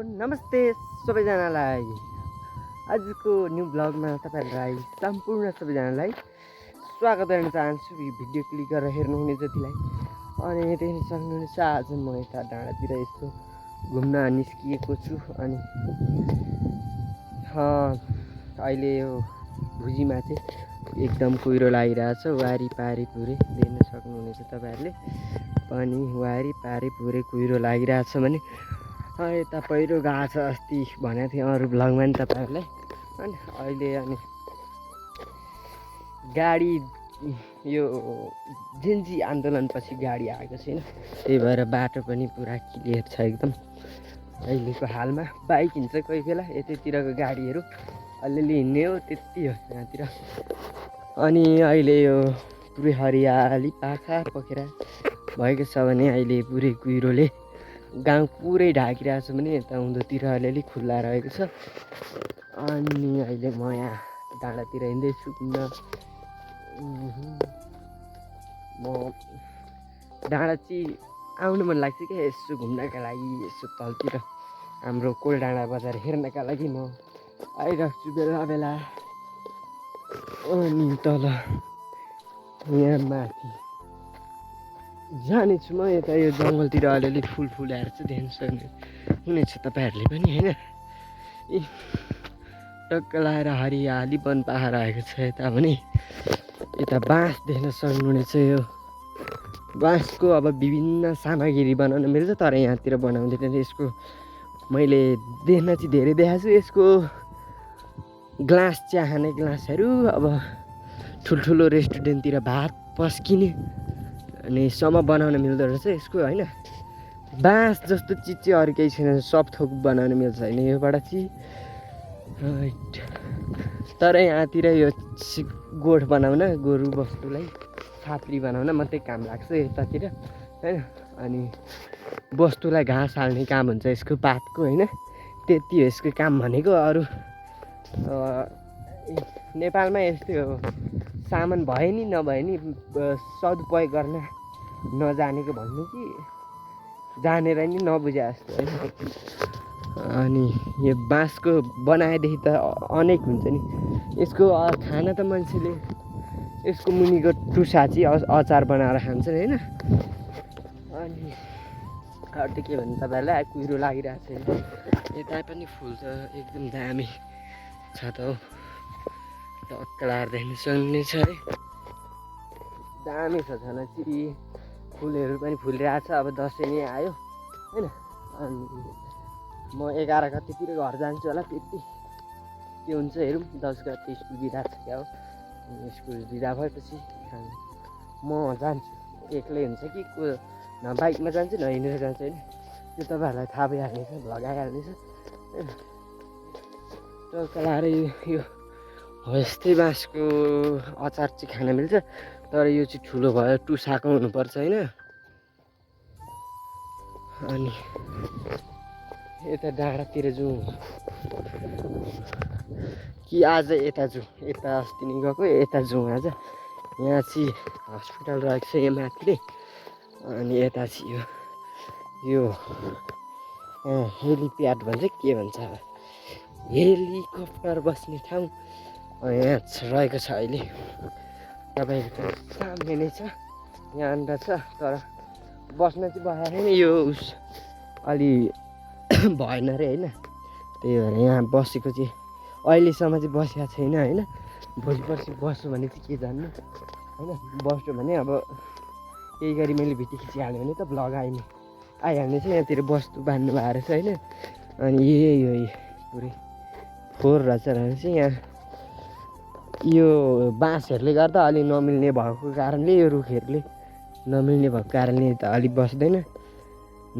नमस्ते सबैजनालाई। आजको न्यू ब्लगमा तपाईहरुलाई सम्पूर्ण सबैजनालाई स्वागत गर्न चाहन्छु। भिडियो क्लिक गरेर हेर्नुहुने जतिलाई अनि देख्न सक्नुहुनेछ आज म यता डाँडातिर यसो घुम्न निस्किएको छु। अनि अहिले यो भुजीमा चाहिँ एकदम कुहिरो लागिरहेछ। वारिपारि पुरै देख्न सक्नुहुनेछ तपाईहरुले पनि वारिपारि पुरै कुहिरो लागिरहेछ भने यता पहिरो गएको छ अस्ति भनेको थिएँ अरू ब्लगमा नि तपाईहरुलाई। अनि अहिले अनि गाडी यो जेन्जी आन्दोलनपछि गाडी आएको छैन, त्यही भएर बाटो पनि पुरा क्लियर छ एकदम अहिलेको हालमा। बाइक हिँड्छ कोही बेला, यतैतिरको गाडीहरू अलिअलि हिँड्ने हो त्यति हो यहाँतिर। अनि अहिले यो पुरै हरियाली पाखा पोखरा भएको छ भने अहिले पुरै कुहिरोले गाउँ पुरै ढाकिरहेको छ भने यता उँधोतिर अलिअलि खुल्ला रहेको छ। अनि अहिले म यहाँ डाँडातिर हिँड्दैछु घुम्न। म डाँडा चाहिँ आउनु मन लाग्छ क्या यसो घुम्नका लागि, यसो तलतिर हाम्रो कोलडाँडा बजार हेर्नका लागि म आइरहेको छु बेला बेला। अनि तल यहाँ माथि जानेछु म यता यो जङ्गलतिर अलिअलि फुल फुलेर चाहिँ देख्न सक्ने हुनेछ तपाईहरुले पनि हैन। टक्क लाएर हरियाली वन पहाड आएको छ यता भने। यता बाँस देख्न सक्नुहुनेछ। यो बाँसको अब विभिन्न सामग्री बनाउन मिल्छ, तर यहाँतिर बनाउँदैन। यसको मैले देख्न चाहिँ धेरै देखाएको छु। यसको ग्लास चिया खाने ग्लासहरू अब ठुल्ठुलो रेस्टुरेन्टतिर भात पस्किने अनि सम्म बनाउन मिल्दो रहेछ यसको हैन। बाँस जस्तो चिज चाहिँ अरू केही छैन, सब थोक बनाउन मिल्छ हैन योबाट चाहिँ। तर यहाँतिर यो गोठ बनाउन, गोरु बस्तुलाई छात्री बनाउन मात्रै काम लाग्छ यतातिर हैन। अनि बस्तुलाई घाँस हाल्ने काम हुन्छ यसको पातको हैन, त्यति हो यसको काम भनेको। अरू नेपालमा यस्तै हो, सामान भए नि नभए नि सदुपयोग गर्न नजानेको भन्नु कि जानेर नि नबुझे जस्तो हैन। अनि यो बाँसको बनाएदेखि त अनेक हुन्छ नि यसको खाना त मान्छेले यसको मुनिको टुसा चाहिँ अचार बनाएर खान्छन् हैन। अनि अरू त के भन्नु तपाईहरुलाई, कुहिरो लागिरहेको छ यता पनि फुल त एकदम दामी छ त हौ। टक्क लाएर देख्न सक्नुहुनेछ है, दामी छ छन चाहिँ। फुलहरू पनि फुलिरहेछ, अब दसैँ नै आयो हैन। अनि म 11 गतेतिर घर जान्छु होला, त्यति के हुन्छ हेरौँ। 10 गते स्कुल बिदा छ क्या हो, स्कुल बिदा भएपछि म जान्छु। एक्लै हुन्छ कि न बाइकमा जान्छु न हिँडेर जान्छु होइन, त्यो तपाईँहरूलाई थाहा भइहाल्नेछ, भ्लग आइहाल्नेछ होइन। टक्क लाएर यो हो यस्तै बाँसको अचार चाहिँ खान मिल्छ, तर यो चाहिँ ठुलो भयो टुसाको हुनुपर्छ होइन। अनि यता डाँडातिर जाउँ कि आज यता जाउँ, यता अस्ति नै गएको यता जाउँ आज। यहाँ चाहिँ हस्पिटल रहेको छ यहाँ माथि नै। अनि यता चाहिँ यो हेलिप्याड भन्छ के भन्छ, अब हेलिकप्टर बस्ने ठाउँ यहाँ रहेको छ अहिले। तपाईँको सामने नै छ, यहाँनिर छ, तर बस्न चाहिँ बसेको छैन। यो उस अलि भएन अरे होइन, त्यही भएर यहाँ बसेको चाहिँ अहिलेसम्म चाहिँ बसेको छैन होइन। भोलि पर्सि बस्छु भने चाहिँ के जान्नु होइन। बस्छु भने अब केही गरी मैले भिडियो खिचिहाल्यो भने त भ्लग आइहाल्ने छ। यहाँतिर वस्तु बान्नु भएको रहेछ होइन। अनि यही पुरै फोहोर रहेछ यहाँ। यो बाँसहरूले गर्दा अलि नमिल्ने भएको कारणले, यो रुखहरूले नमिल्ने भएको कारणले त अलि बस्दैन,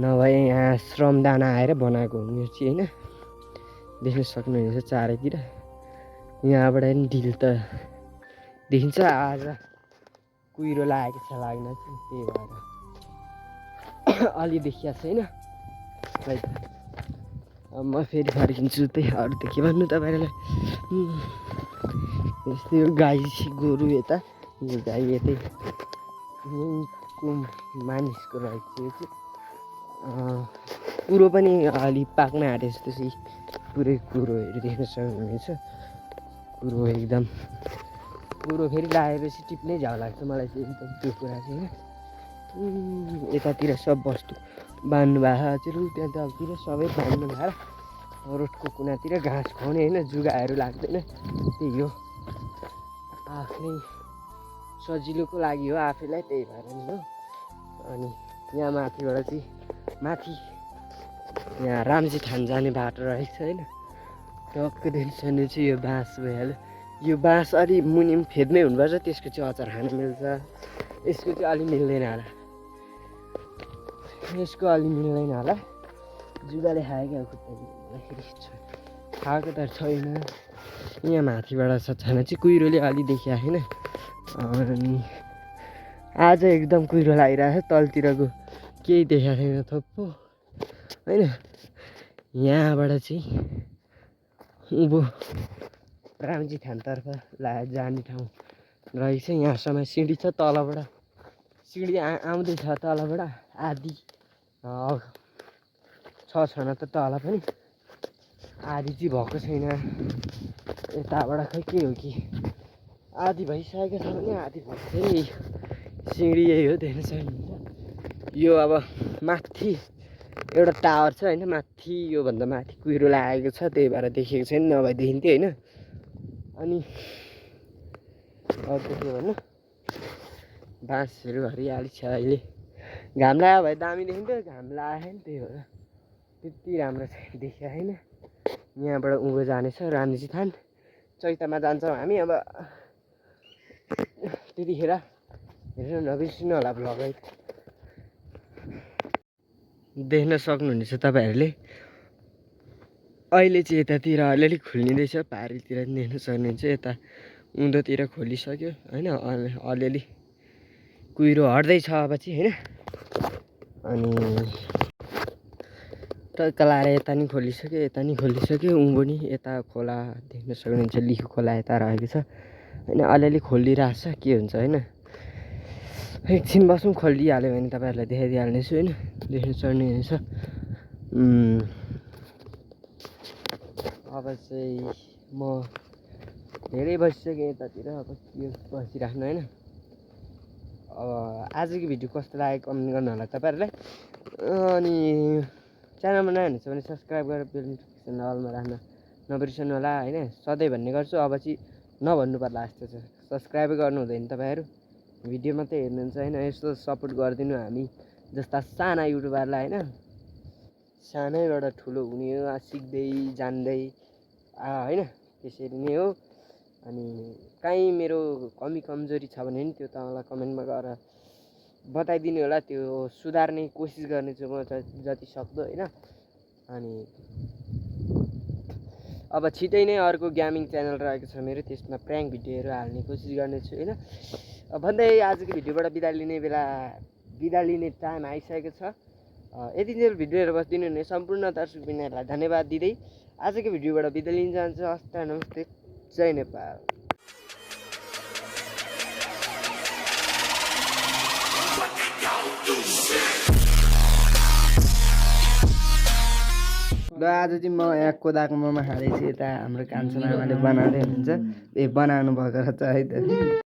नभए यहाँ श्रमदान आएर बनाएको हुनु यो चाहिँ होइन। देख्न सक्नुहुनेछ चारैतिर, यहाँबाट नि ढिल त देखिन्छ। आज कुहिरो लागेको छ लाग्न चाहिँ, त्यही भएर अलि देखिया छैन। अब म फेरि फर्किन्छु, त्यही अरू त के भन्नु तपाईँहरूलाई। यस्तै यो गाई गोरु यता, यो गाई यतै यहीँको मानिसको रहेको छ यो चाहिँ। कुरो पनि अलि पाक्न आँटे जस्तो चाहिँ पुरै कुरोहरू देख्न सक्नुहुनेछ। कुरो एकदम कुरो फेरि लगाएपछि टिप्नै झ्याउ लाग्छ मलाई चाहिँ एकदम त्यो कुरा चाहिँ होइन। यतातिर सब वस्तु बाँध्नु भएको छ त्यतातिर सबै बाँध्नु भएको रोडको कुनातिर घाँस खुवाउने होइन जुगाहरू लाग्दैन त्यही हो आफ्नै सजिलोको लागि हो आफैलाई त्यही भएर नि हो। अनि यहाँ माथिबाट चाहिँ माथि यहाँ रामजी थान जाने बाटो रहेको छ होइन टक्कै देख्नु चाहिँ यो बाँस भइहाल्यो। यो बाँस अलि मुनि फेद्नै हुनुपर्छ त्यसको चाहिँ अचार खान मिल्छ यसको चाहिँ अलि मिल्दैन होला यसको अलि मिल्दैन होला जुगाले खाएको खुट्टा खाएको त छैन। यहाँ माथिबाट छाना चाहिँ कुहिरोले अलि देखिया होइन अनि आज एकदम कुहिरो लागिरहेको छ तलतिरको केही देखाएको छैन थप्पो होइन। यहाँबाट चाहिँ उँभो रामजी थानतर्फ जाने ठाउँ रहेछ। यहाँसम्म सिँढी छ तलबाट सिँढी आउँदैछ तलबाट आधी छ छन त तल पनि आधी चाहिँ भएको छैन यताबाट खै के हो कि आधी भइसकेको छ भने आधी भएको चाहिँ सिँढी यही हो देख्न सक्नुहुन्छ। यो अब माथि एउटा टावर छ होइन माथि योभन्दा माथि कुहिरो लागेको छ त्यही भएर देखेको छैन नभए देखिन्थ्यो होइन। अनि अर्को के भन्नु बाँसहरू हरियाली छ अहिले घाम लाग्यो भए दामी देखिन्थ्यो घाम लागेन त्यही भएर त्यति राम्रो देखिया होइन। यहाँबाट उँभो जानेछ रामजी थान चैतामा जान्छौँ हामी अब त्यतिखेर हेर्नु नबिर्सिनु होला भ्लग है। देख्न सक्नुहुनेछ तपाईँहरूले अहिले चाहिँ यतातिर अलिअलि खोलिँदैछ पारीतिर पनि देख्न सक्नुहुन्छ यता उँधोतिर खोलिसक्यो होइन अलिअलि कुहिरो हट्दैछ अब चाहिँ होइन। अनि टक्क लाएर यता नि खोलिसक्यो उँभो नि यता खोला देख्न सक्नुहुन्छ लिखु खोला यता रहेको छ होइन अलिअलि खोलिरहेको छ के हुन्छ होइन। एकछिन बसौँ खोलिहाल्यो भने तपाईँहरूलाई देखाइदिइहाल्नेछु होइन देख्न सक्नुहुनेछ। अब चाहिँ म धेरै बसिसकेँ यतातिर अब के बसिराख्नु होइन। अब आजको भिडियो कस्तो लाग्यो कमेन्ट गर्नु होला तपाईँहरूलाई। अनि च्यानलमा नयाँ हुनुहुन्छ भने सब्सक्राइब गरेर बेल नोटिफिकेसन अलमा राख्न नबिर्सनु होला होइन। सधैँ भन्ने गर्छु अब चाहिँ नभन्नु पर्ला जस्तो छ सब्सक्राइबै गर्नु हुँदैन तपाईँहरू भिडियो मात्रै हेर्नुहुन्छ होइन। यस्तो सपोर्ट गरिदिनु हामी जस्ता साना युट्युबरलाई होइन सानैबाट ठुलो हुने हो सिक्दै जान्दै होइन त्यसरी नै हो। अनि काहीँ मेरो कमी कमजोरी छ भने नि त्यो त मलाई कमेन्टमा गएर बताइदिनु होला त्यो सुधार्ने कोसिस गर्नेछु म जति सक्दो होइन। अनि अब छिटै नै अर्को गेमिङ च्यानल रहेको छ मेरो त्यसमा प्र्याङ्क भिडियोहरू हाल्ने कोसिस गर्नेछु होइन। भन्दै आजको भिडियोबाट बिदा लिने टाइम आइसकेको छ। यतिन्जेल भिडियो हेरेर बसिदिनु हुने सम्पूर्ण दर्शकबिनहरूलाई धन्यवाद दिँदै आजको भिडियोबाट बिदा लिन चाहन्छु। हस्त नमस्ते जय नेपाल। ल आज चाहिँ म यहाँ कोदाको मोमो खाँदैछु यता हाम्रो कान्छो आमाले बनाउँदै हुनुहुन्छ बनाउनु भएको रहेछ है त।